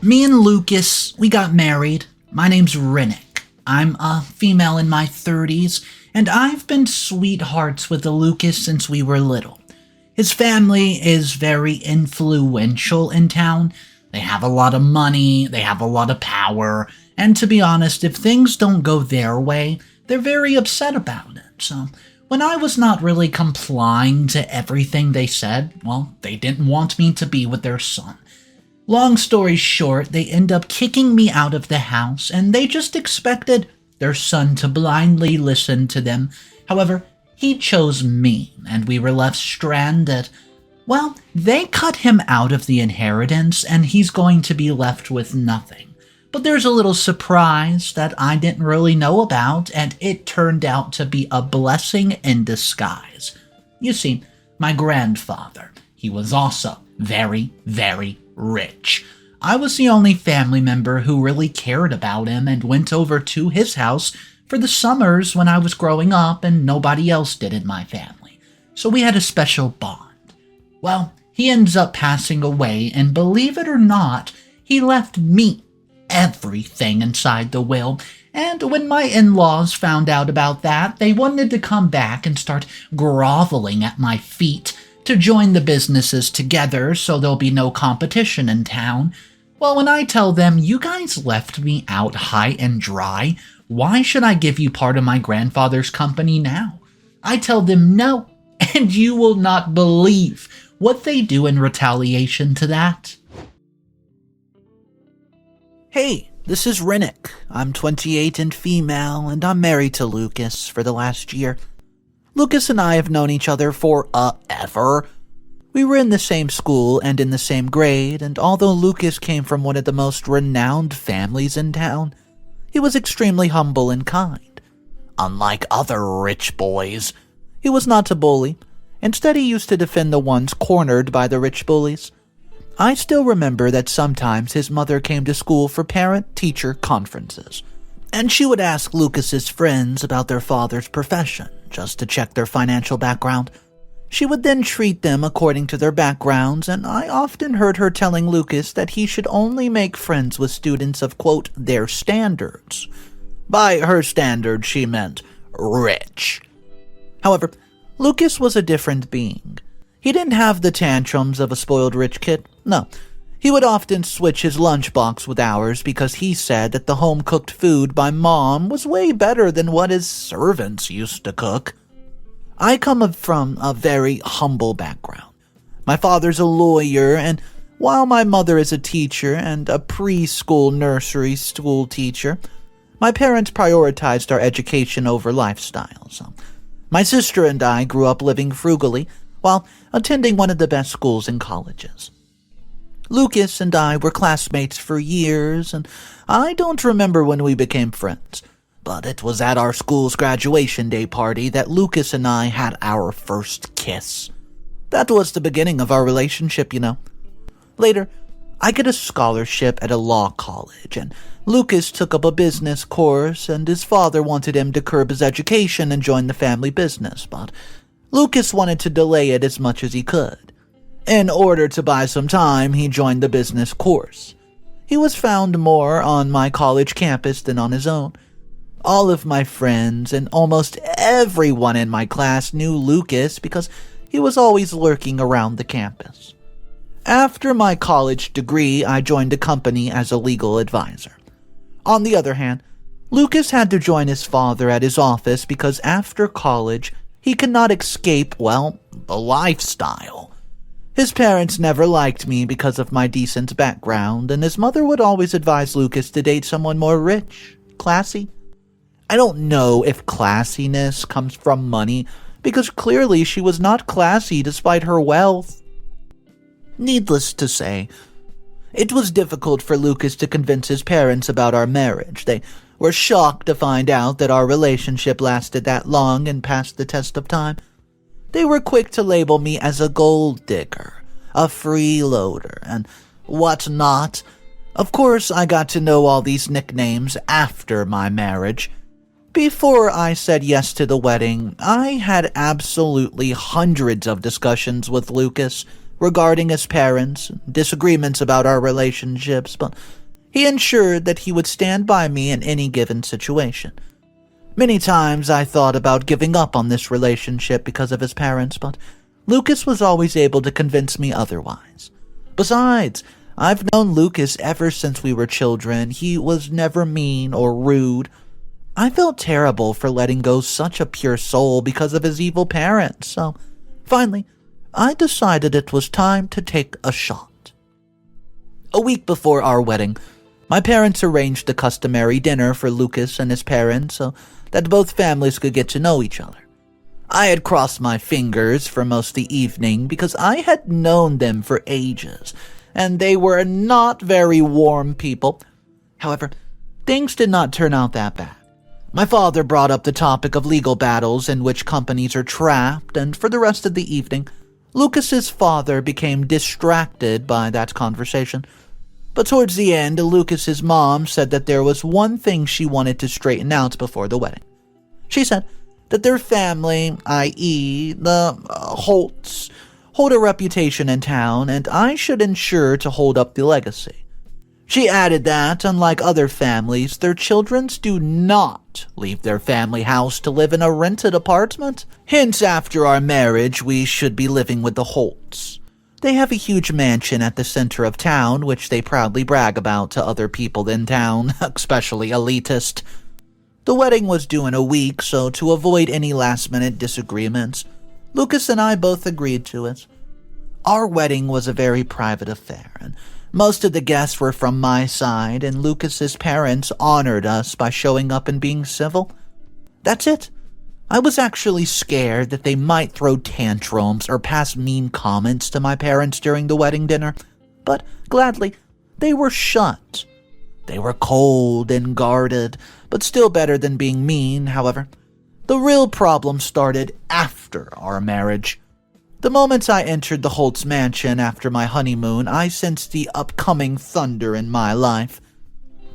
Me and Lucas, we got married. My name's Renec. I'm a female in my 30s, and I've been sweethearts with Lucas since we were little. His family is very influential in town. They have a lot of money, they have a lot of power, and to be honest, if things don't go their way, they're very upset about it. So, when I was not really complying to everything they said, well, they didn't want me to be with their son. Long story short, they end up kicking me out of the house, and they just expected their son to blindly listen to them. However, he chose me, and we were left stranded. Well, they cut him out of the inheritance, and he's going to be left with nothing. But there's a little surprise that I didn't really know about, and it turned out to be a blessing in disguise. You see, my grandfather, he was also very, very rich. I was the only family member who really cared about him and went over to his house for the summers when I was growing up and nobody else did in my family. So we had a special bond. Well, he ends up passing away, and believe it or not, he left me everything inside the will. And when my in-laws found out about that, they wanted to come back and start groveling at my feet to join the businesses together so there'll be no competition in town. Well, when I tell them, you guys left me out high and dry, why should I give you part of my grandfather's company now? I tell them no, and you will not believe what they do in retaliation to that. Hey, this is Renec. I'm 28 and female, and I'm married to Lucas for the last year. Lucas and I have known each other forever. We were in the same school and in the same grade, and although Lucas came from one of the most renowned families in town, he was extremely humble and kind. Unlike other rich boys, he was not a bully. Instead, he used to defend the ones cornered by the rich bullies. I still remember that sometimes his mother came to school for parent-teacher conferences, and she would ask Lucas's friends about their father's profession, just to check their financial background. She would then treat them according to their backgrounds, and I often heard her telling Lucas that he should only make friends with students of, quote, their standards. By her standards, she meant rich. However, Lucas was a different being. He didn't have the tantrums of a spoiled rich kid. No, he would often switch his lunchbox with ours because he said that the home-cooked food by Mom was way better than what his servants used to cook. I come from a very humble background. My father's a lawyer, and while my mother is a teacher and a preschool nursery school teacher, my parents prioritized our education over lifestyle. So my sister and I grew up living frugally while attending one of the best schools and colleges. Lucas and I were classmates for years, and I don't remember when we became friends. But it was at our school's graduation day party that Lucas and I had our first kiss. That was the beginning of our relationship, you know. Later, I get a scholarship at a law college, and Lucas took up a business course, and his father wanted him to curb his education and join the family business, but Lucas wanted to delay it as much as he could. In order to buy some time, he joined the business course. He was found more on my college campus than on his own. All of my friends and almost everyone in my class knew Lucas because he was always lurking around the campus. After my college degree, I joined a company as a legal advisor. On the other hand, Lucas had to join his father at his office because after college, he could not escape, well, the lifestyle. His parents never liked me because of my decent background, and his mother would always advise Lucas to date someone more rich, classy. I don't know if classiness comes from money, because clearly she was not classy despite her wealth. Needless to say, it was difficult for Lucas to convince his parents about our marriage. They were shocked to find out that our relationship lasted that long and passed the test of time. They were quick to label me as a gold digger, a freeloader, and whatnot. Of course, I got to know all these nicknames after my marriage. Before I said yes to the wedding, I had absolutely hundreds of discussions with Lucas, regarding his parents, disagreements about our relationships, but he ensured that he would stand by me in any given situation. Many times I thought about giving up on this relationship because of his parents, but Lucas was always able to convince me otherwise. Besides, I've known Lucas ever since we were children. He was never mean or rude. I felt terrible for letting go such a pure soul because of his evil parents, so finally, I decided it was time to take a shot. A week before our wedding, my parents arranged the customary dinner for Lucas and his parents so that both families could get to know each other. I had crossed my fingers for most of the evening because I had known them for ages, and they were not very warm people. However, things did not turn out that bad. My father brought up the topic of legal battles in which companies are trapped, and for the rest of the evening, Lucas's father became distracted by that conversation. But towards the end, Lucas's mom said that there was one thing she wanted to straighten out before the wedding. She said that their family, i.e. the Holts, hold a reputation in town, and I should ensure to hold up the legacy. She added that, unlike other families, their children do not leave their family house to live in a rented apartment. Hence, after our marriage, we should be living with the Holts. They have a huge mansion at the center of town, which they proudly brag about to other people in town, especially elitist. The wedding was due in a week, so to avoid any last-minute disagreements, Lucas and I both agreed to it. Our wedding was a very private affair, and most of the guests were from my side, and Lucas's parents honored us by showing up and being civil. That's it. I was actually scared that they might throw tantrums or pass mean comments to my parents during the wedding dinner, but gladly, they were shut. They were cold and guarded, but still better than being mean, however. The real problem started after our marriage. The moment I entered the Holtz mansion after my honeymoon, I sensed the upcoming thunder in my life.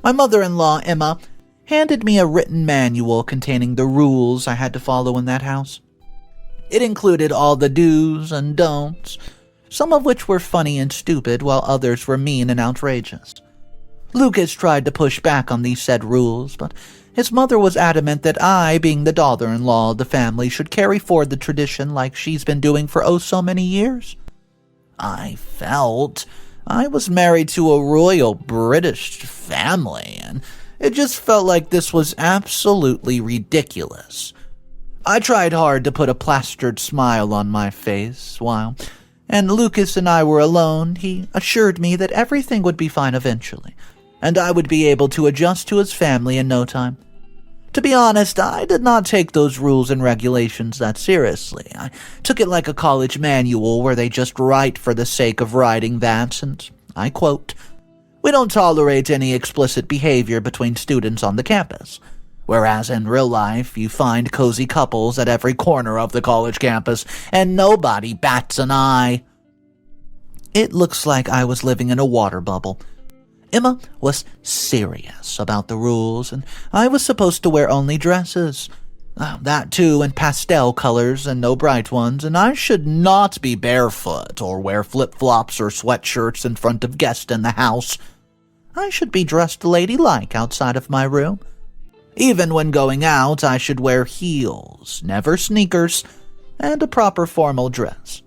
My mother-in-law, Emma, handed me a written manual containing the rules I had to follow in that house. It included all the do's and don'ts, some of which were funny and stupid, while others were mean and outrageous. Lucas tried to push back on these said rules, but his mother was adamant that I, being the daughter-in-law of the family, should carry forward the tradition like she's been doing for oh so many years. I felt I was married to a royal British family, and it just felt like this was absolutely ridiculous. I tried hard to put a plastered smile on my face, and Lucas and I were alone, he assured me that everything would be fine eventually, and I would be able to adjust to his family in no time. To be honest, I did not take those rules and regulations that seriously. I took it like a college manual where they just write for the sake of writing that, and I quote, "We don't tolerate any explicit behavior between students on the campus." Whereas in real life, you find cozy couples at every corner of the college campus, and nobody bats an eye. It looks like I was living in a water bubble. Emma was serious about the rules, and I was supposed to wear only dresses. That too in pastel colors and no bright ones, and I should not be barefoot or wear flip-flops or sweatshirts in front of guests in the house. I should be dressed ladylike outside of my room. Even when going out, I should wear heels, never sneakers, and a proper formal dress.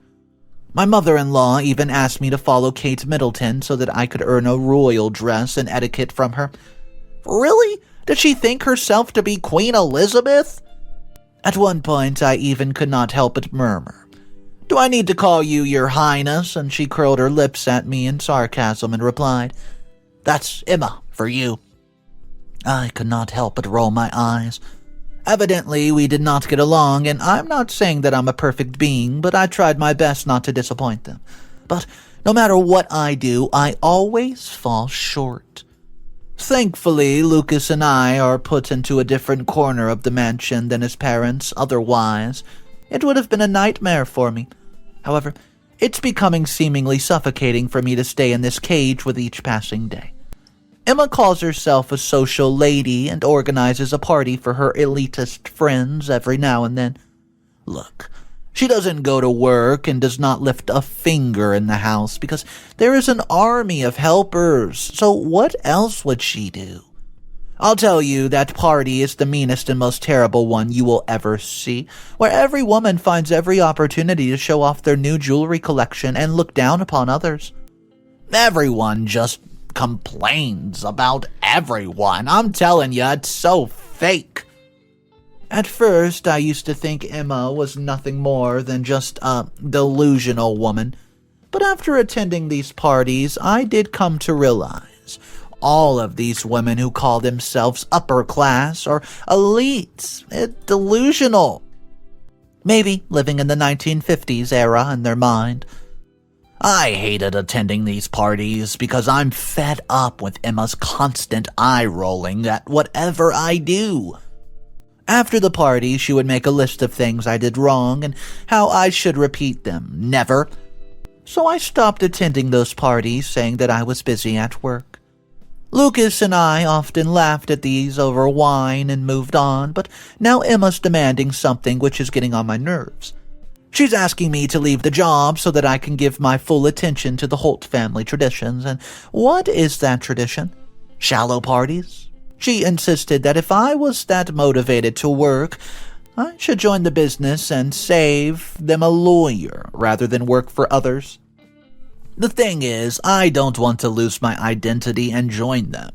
My mother-in-law even asked me to follow Kate Middleton so that I could earn a royal dress and etiquette from her. Really? Did she think herself to be Queen Elizabeth? At one point, I even could not help but murmur, "Do I need to call you your highness?" And she curled her lips at me in sarcasm and replied, "That's Emma for you." I could not help but roll my eyes. Evidently, we did not get along, and I'm not saying that I'm a perfect being, but I tried my best not to disappoint them. But no matter what I do, I always fall short. Thankfully, Lucas and I are put into a different corner of the mansion than his parents. Otherwise, it would have been a nightmare for me. However, it's becoming seemingly suffocating for me to stay in this cage with each passing day. Emma calls herself a social lady and organizes a party for her elitist friends every now and then. Look, She doesn't go to work and does not lift a finger in the house because there is an army of helpers. So what else would she do? I'll tell you, that party is the meanest and most terrible one you will ever see, where every woman finds every opportunity to show off their new jewelry collection and look down upon others. Everyone just complains about everyone. I'm telling you, it's so fake. At first, I used to think Emma was nothing more than just a delusional woman, but after attending these parties, I did come to realize all of these women who call themselves upper class or elites, delusional. Maybe living in the 1950s era in their mind. I hated attending these parties because I'm fed up with Emma's constant eye-rolling at whatever I do. After the party, she would make a list of things I did wrong and how I should repeat them. Never. So I stopped attending those parties, saying that I was busy at work. Lucas and I often laughed at these over wine and moved on, but now Emma's demanding something which is getting on my nerves. She's asking me to leave the job so that I can give my full attention to the Holt family traditions. And what is that tradition? Shallow parties? She insisted that if I was that motivated to work, I should join the business and save them a lawyer rather than work for others. The thing is, I don't want to lose my identity and join them.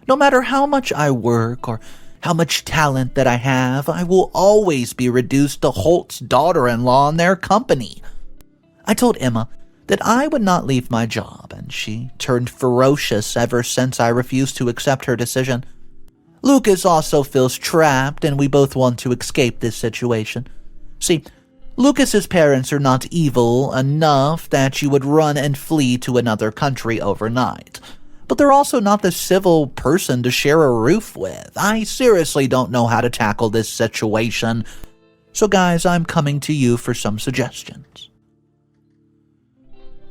No matter how much I work or how much talent that I have, I will always be reduced to Holt's daughter-in-law in their company. I told Emma that I would not leave my job, and she turned ferocious ever since I refused to accept her decision. Lucas also feels trapped, and we both want to escape this situation. See, Lucas's parents are not evil enough that you would run and flee to another country overnight. But they're also not the civil person to share a roof with. I seriously don't know how to tackle this situation. So guys, I'm coming to you for some suggestions.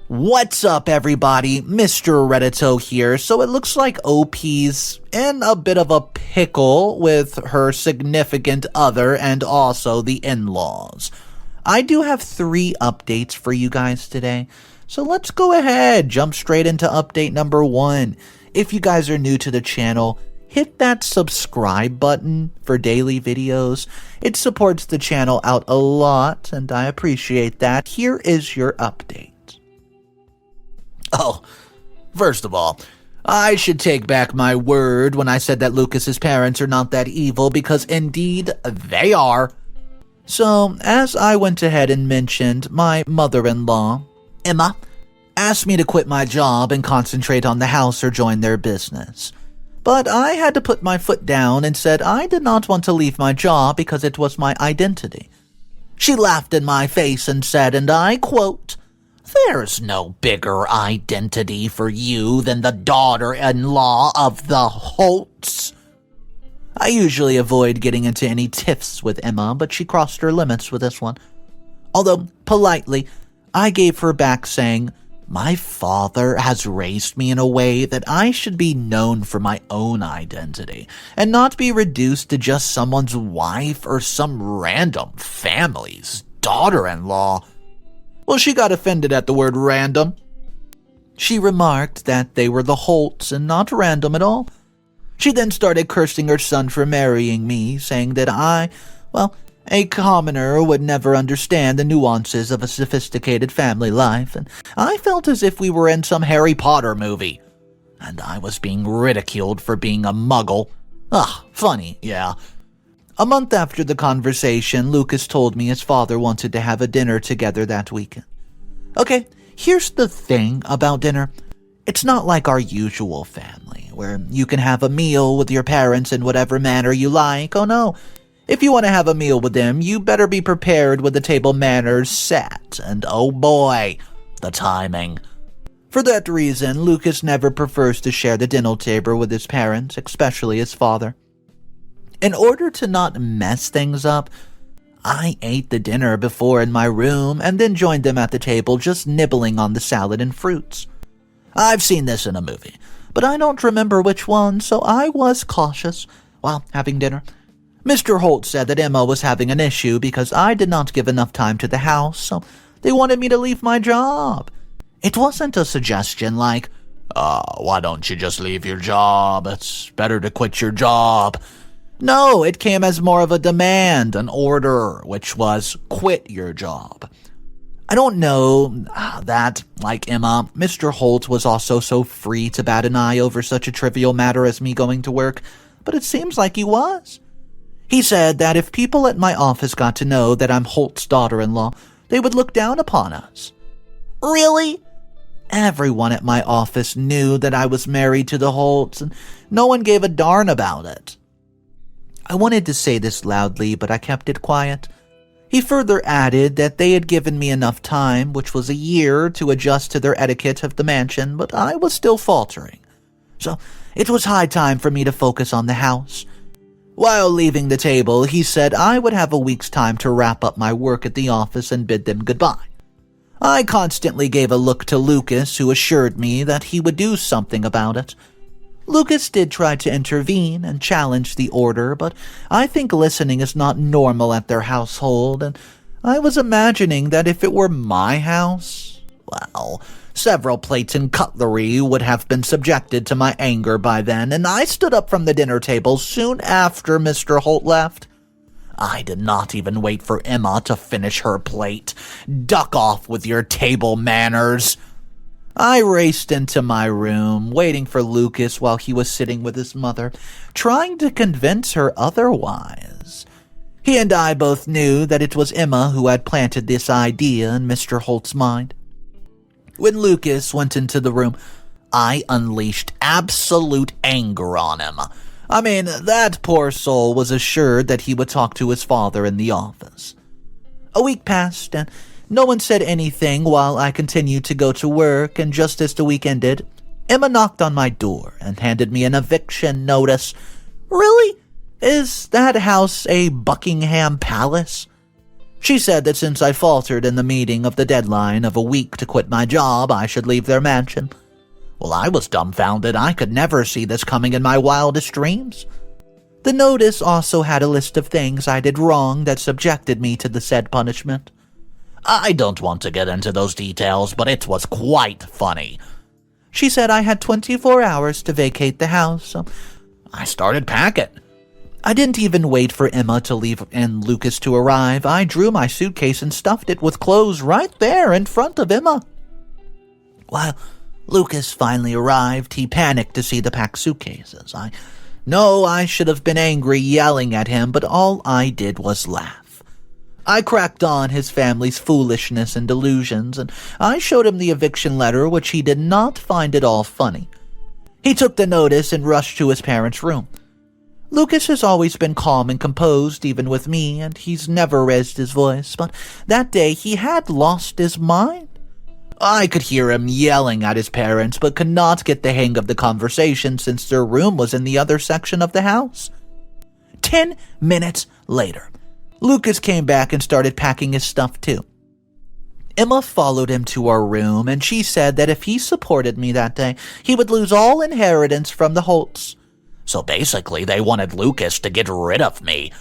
What's up, everybody? Mr. Reddito here. So it looks like OP's in a bit of a pickle with her significant other and also the in-laws. I do have 3 updates for you guys today, so let's go ahead, jump straight into update number 1. If you guys are new to the channel, hit that subscribe button for daily videos. It supports the channel out a lot, and I appreciate that. Here is your update. Oh, first of all, I should take back my word when I said that Lucas's parents are not that evil, because indeed they are. So, as I went ahead and mentioned, my mother-in-law, Emma, asked me to quit my job and concentrate on the house or join their business. But I had to put my foot down and said I did not want to leave my job because it was my identity. She laughed in my face and said, and I quote, "There's no bigger identity for you than the daughter-in-law of the Holts." I usually avoid getting into any tiffs with Emma, but she crossed her limits with this one. Although, politely, I gave her back saying, my father has raised me in a way that I should be known for my own identity, and not be reduced to just someone's wife or some random family's daughter-in-law. Well, she got offended at the word random. She remarked that they were the Holts and not random at all. She then started cursing her son for marrying me, saying that a commoner would never understand the nuances of a sophisticated family life, and I felt as if we were in some Harry Potter movie, and I was being ridiculed for being a muggle. Funny, yeah. A month after the conversation, Lucas told me his father wanted to have a dinner together that weekend. Okay, here's the thing about dinner. It's not like our usual family, where you can have a meal with your parents in whatever manner you like. Oh no. If you want to have a meal with them, you better be prepared with the table manners set, and oh boy, the timing. For that reason, Lucas never prefers to share the dinner table with his parents, especially his father. In order to not mess things up, I ate the dinner before in my room and then joined them at the table, just nibbling on the salad and fruits. I've seen this in a movie, but I don't remember which one, so I was cautious while having dinner. Mr. Holtz said that Emma was having an issue because I did not give enough time to the house, so they wanted me to leave my job. It wasn't a suggestion like, why don't you just leave your job? It's better to quit your job. No, it came as more of a demand, an order, which was quit your job. I don't know that, like Emma, Mr. Holtz was also so free to bat an eye over such a trivial matter as me going to work, but it seems like he was. He said that if people at my office got to know that I'm Holt's daughter-in-law, they would look down upon us. Really? Everyone at my office knew that I was married to the Holts, and no one gave a darn about it. I wanted to say this loudly, but I kept it quiet. He further added that they had given me enough time, which was a year, to adjust to their etiquette of the mansion, but I was still faltering. So it was high time for me to focus on the house. While leaving the table, he said I would have a week's time to wrap up my work at the office and bid them goodbye. I constantly gave a look to Lucas, who assured me that he would do something about it. Lucas did try to intervene and challenge the order, but I think listening is not normal at their household, and I was imagining that if it were my house, well, several plates and cutlery would have been subjected to my anger by then, and I stood up from the dinner table soon after Mr. Holt left. I did not even wait for Emma to finish her plate. Duck off with your table manners. I raced into my room, waiting for Lucas while he was sitting with his mother, trying to convince her otherwise. He and I both knew that it was Emma who had planted this idea in Mr. Holt's mind. When Lucas went into the room, I unleashed absolute anger on him. I mean, that poor soul was assured that he would talk to his father in the office. A week passed, and no one said anything while I continued to go to work, and just as the week ended, Emma knocked on my door and handed me an eviction notice. Really? Is that house a Buckingham Palace? She said that since I faltered in the meeting of the deadline of a week to quit my job, I should leave their mansion. Well, I was dumbfounded. I could never see this coming in my wildest dreams. The notice also had a list of things I did wrong that subjected me to the said punishment. I don't want to get into those details, but it was quite funny. She said I had 24 hours to vacate the house, so I started packing. I didn't even wait for Emma to leave and Lucas to arrive. I drew my suitcase and stuffed it with clothes right there in front of Emma. While Lucas finally arrived, he panicked to see the packed suitcases. I know I should have been angry, yelling at him, but all I did was laugh. I cracked on his family's foolishness and delusions, and I showed him the eviction letter, which he did not find at all funny. He took the notice and rushed to his parents' room. Lucas has always been calm and composed, even with me, and he's never raised his voice, but that day he had lost his mind. I could hear him yelling at his parents, but could not get the hang of the conversation since their room was in the other section of the house. 10 minutes later, Lucas came back and started packing his stuff too. Emma followed him to our room, and she said that if he supported me that day, he would lose all inheritance from the Holts. So basically, they wanted Lucas to get rid of me.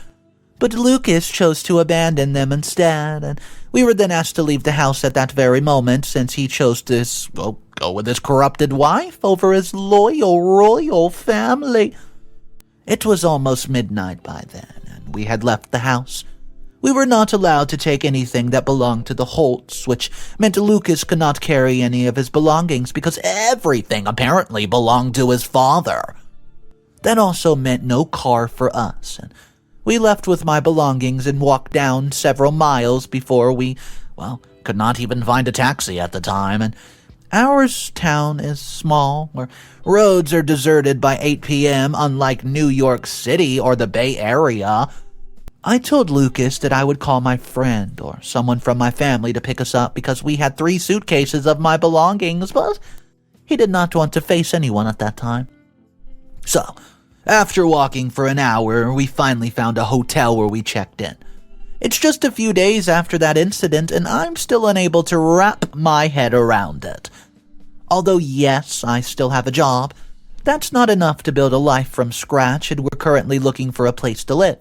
But Lucas chose to abandon them instead, and we were then asked to leave the house at that very moment since he chose to, go with his corrupted wife over his loyal royal family. It was almost midnight by then, and we had left the house. We were not allowed to take anything that belonged to the Holts, which meant Lucas could not carry any of his belongings because everything apparently belonged to his father. That also meant no car for us, and we left with my belongings and walked down several miles before we, could not even find a taxi at the time, and our town is small, where roads are deserted by 8 p.m., unlike New York City or the Bay Area. I told Lucas that I would call my friend or someone from my family to pick us up because we had 3 suitcases of my belongings, but he did not want to face anyone at that time. So, after walking for an hour, we finally found a hotel where we checked in. It's just a few days after that incident, and I'm still unable to wrap my head around it. Although, yes, I still have a job, that's not enough to build a life from scratch, and we're currently looking for a place to live.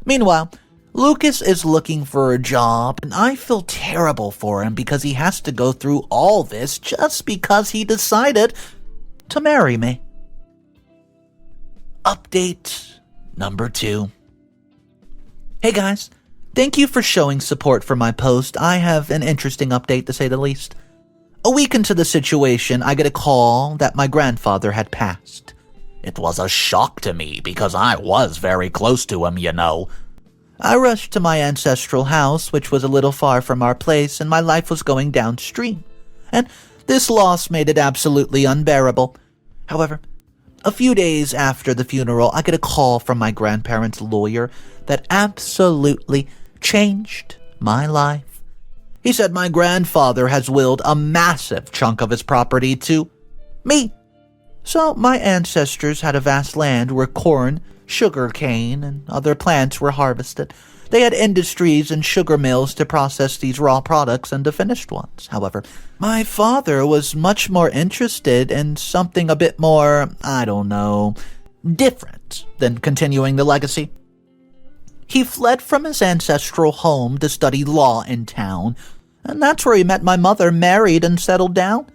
Meanwhile, Lucas is looking for a job, and I feel terrible for him because he has to go through all this just because he decided to marry me. Update number 2. Hey guys, thank you for showing support for my post. I have an interesting update to say the least. A week into the situation, I get a call that my grandfather had passed. It was a shock to me because I was very close to him, you know. I rushed to my ancestral house, which was a little far from our place, and my life was going downstream. And this loss made it absolutely unbearable. However, a few days after the funeral, I get a call from my grandparents' lawyer that absolutely changed my life. He said my grandfather has willed a massive chunk of his property to me. So my ancestors had a vast land where corn, sugar cane, and other plants were harvested. They had industries and sugar mills to process these raw products into finished ones. However, my father was much more interested in something a bit more, different than continuing the legacy. He fled from his ancestral home to study law in town, and that's where he met my mother, married, and settled down.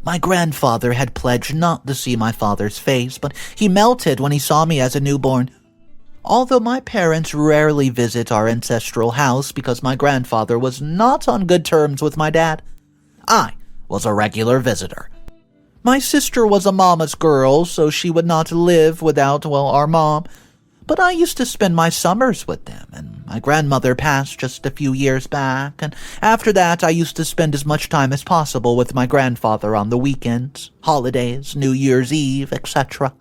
My grandfather had pledged not to see my father's face, but he melted when he saw me as a newborn. Although my parents rarely visit our ancestral house because my grandfather was not on good terms with my dad, I was a regular visitor. My sister was a mama's girl, so she would not live without, our mom. But I used to spend my summers with them, and my grandmother passed just a few years back, and after that I used to spend as much time as possible with my grandfather on the weekends, holidays, New Year's Eve, etc.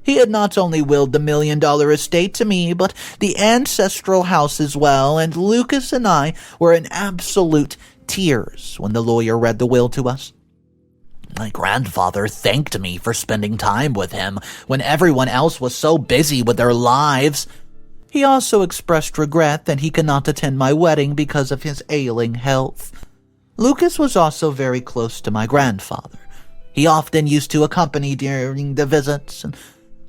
He had not only willed the $1 million estate to me, but the ancestral house as well, and Lucas and I were in absolute tears when the lawyer read the will to us. My grandfather thanked me for spending time with him when everyone else was so busy with their lives. He also expressed regret that he could not attend my wedding because of his ailing health. Lucas was also very close to my grandfather. He often used to accompany during the visits, and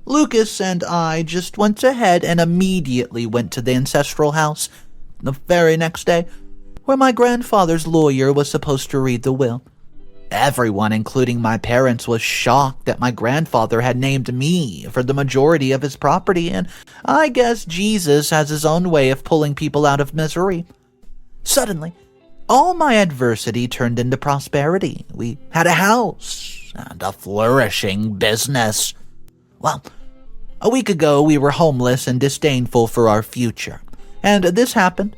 Lucas and I just went ahead and immediately went to the ancestral house the very next day, where my grandfather's lawyer was supposed to read the will. Everyone, including my parents, was shocked that my grandfather had named me for the majority of his property, and I guess Jesus has his own way of pulling people out of misery. Suddenly, all my adversity turned into prosperity. We had a house and a flourishing business. Well, a week ago we were homeless and disdainful for our future, and this happened.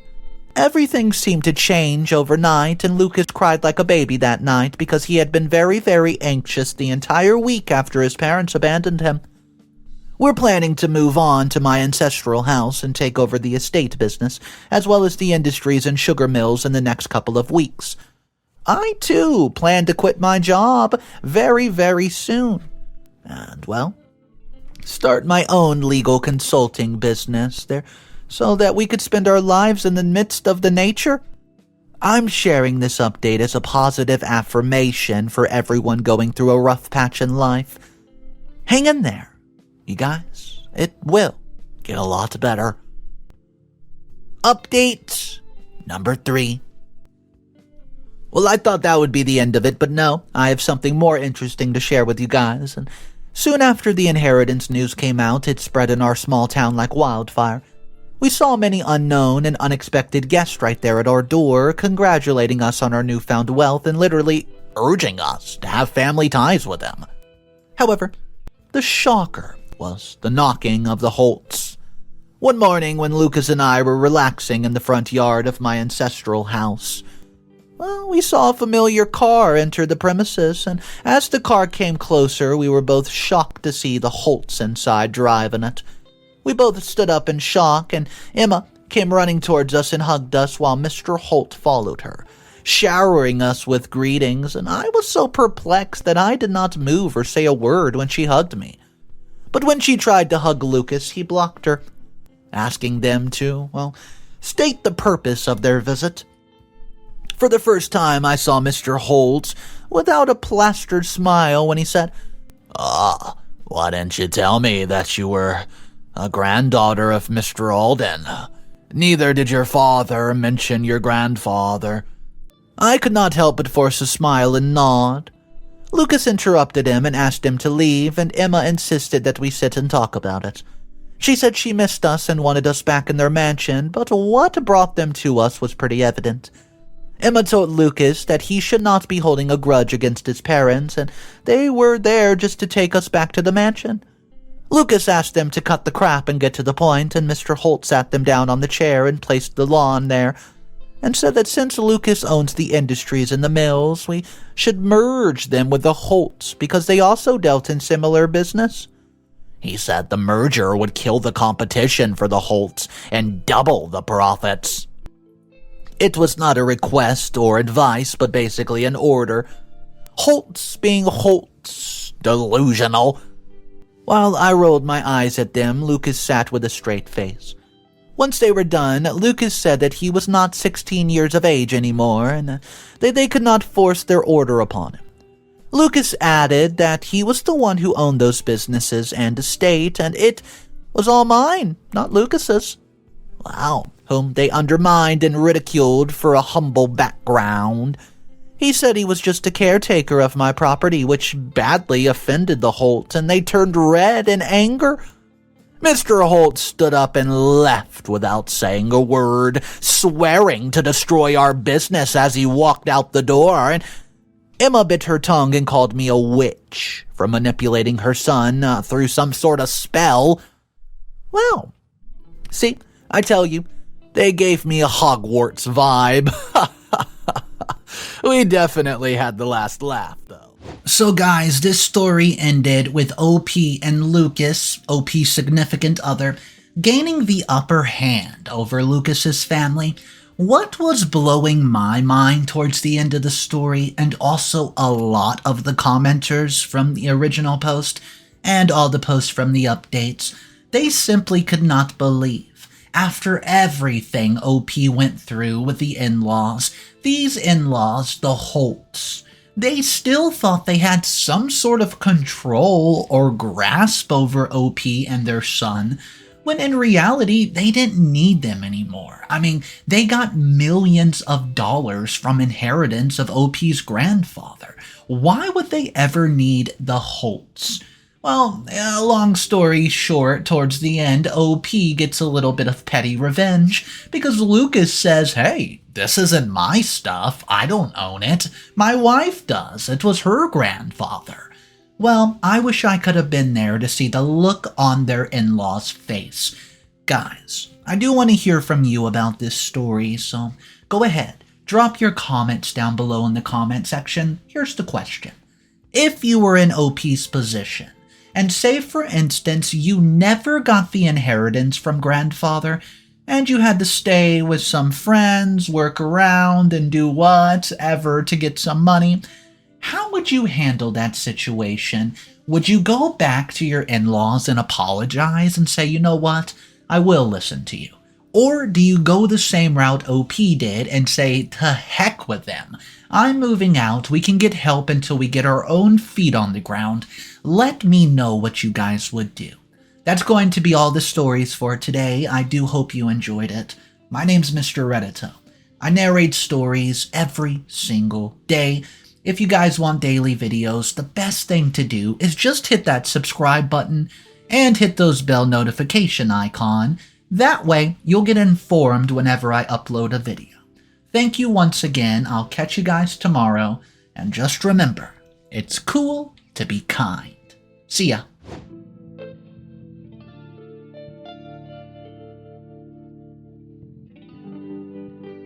Everything seemed to change overnight, and Lucas cried like a baby that night because he had been very, very anxious the entire week after his parents abandoned him. We're planning to move on to my ancestral house and take over the estate business, as well as the industries and sugar mills in the next couple of weeks. I, too, plan to quit my job very, very soon. And, start my own legal consulting business there, so that we could spend our lives in the midst of the nature. I'm sharing this update as a positive affirmation for everyone going through a rough patch in life. Hang in there, you guys. It will get a lot better. Update number 3. Well, I thought that would be the end of it, but no, I have something more interesting to share with you guys. And soon after the inheritance news came out, it spread in our small town like wildfire. We saw many unknown and unexpected guests right there at our door, congratulating us on our newfound wealth and literally urging us to have family ties with them. However, the shocker was the knocking of the Holts. One morning when Lucas and I were relaxing in the front yard of my ancestral house, we saw a familiar car enter the premises, and as the car came closer, we were both shocked to see the Holts inside driving it. We both stood up in shock, and Emma came running towards us and hugged us while Mr. Holt followed her, showering us with greetings, and I was so perplexed that I did not move or say a word when she hugged me. But when she tried to hug Lucas, he blocked her, asking them to, state the purpose of their visit. For the first time, I saw Mr. Holtz without a plastered smile when he said, "Why didn't you tell me that you were a granddaughter of Mr. Alden. Neither did your father mention your grandfather." I could not help but force a smile and nod. Lucas interrupted him and asked him to leave, and Emma insisted that we sit and talk about it. She said she missed us and wanted us back in their mansion, but what brought them to us was pretty evident. Emma told Lucas that he should not be holding a grudge against his parents, and they were there just to take us back to the mansion. Lucas asked them to cut the crap and get to the point, and Mr. Holtz sat them down on the chair and placed the lawn there, and said that since Lucas owns the industries and the mills, we should merge them with the Holts because they also dealt in similar business. He said the merger would kill the competition for the Holts and double the profits. It was not a request or advice, but basically an order. Holts being Holts, delusional. While I rolled my eyes at them, Lucas sat with a straight face. Once they were done, Lucas said that he was not 16 years of age anymore, and they could not force their order upon him. Lucas added that he was the one who owned those businesses and estate, and it was all mine, not Lucas's. Wow, whom they undermined and ridiculed for a humble background. He said he was just a caretaker of my property, which badly offended the Holts, and they turned red in anger. Mr. Holt stood up and left without saying a word, swearing to destroy our business as he walked out the door, and Emma bit her tongue and called me a witch for manipulating her son through some sort of spell. Well, see, I tell you, they gave me a Hogwarts vibe. We definitely had the last laugh, though. So guys, this story ended with OP and Lucas, OP's significant other, gaining the upper hand over Lucas's family. What was blowing my mind towards the end of the story, and also a lot of the commenters from the original post, and all the posts from the updates, they simply could not believe, after everything OP went through with the in-laws, these in-laws, the Holts, they still thought they had some sort of control or grasp over OP and their son, when in reality, they didn't need them anymore. I mean, they got millions of dollars from inheritance of OP's grandfather. Why would they ever need the Holts? Well, long story short, towards the end, OP gets a little bit of petty revenge because Lucas says, "Hey, this isn't my stuff. I don't own it. My wife does. It was her grandfather." Well, I wish I could have been there to see the look on their in-laws' face. Guys, I do want to hear from you about this story, so go ahead, drop your comments down below in the comment section. Here's the question. If you were in OP's position, and say for instance you never got the inheritance from grandfather, and you had to stay with some friends, work around, and do whatever to get some money, how would you handle that situation? Would you go back to your in-laws and apologize and say, "You know what, I will listen to you"? Or do you go the same route OP did and say, "To heck with them. I'm moving out. We can get help until we get our own feet on the ground"? Let me know what you guys would do. That's going to be all the stories for today. I do hope you enjoyed it. My name's Mr. Reddito. I narrate stories every single day. If you guys want daily videos, the best thing to do is just hit that subscribe button and hit those bell notification icon. That way, you'll get informed whenever I upload a video. Thank you once again. I'll catch you guys tomorrow. And just remember, it's cool to be kind. See ya.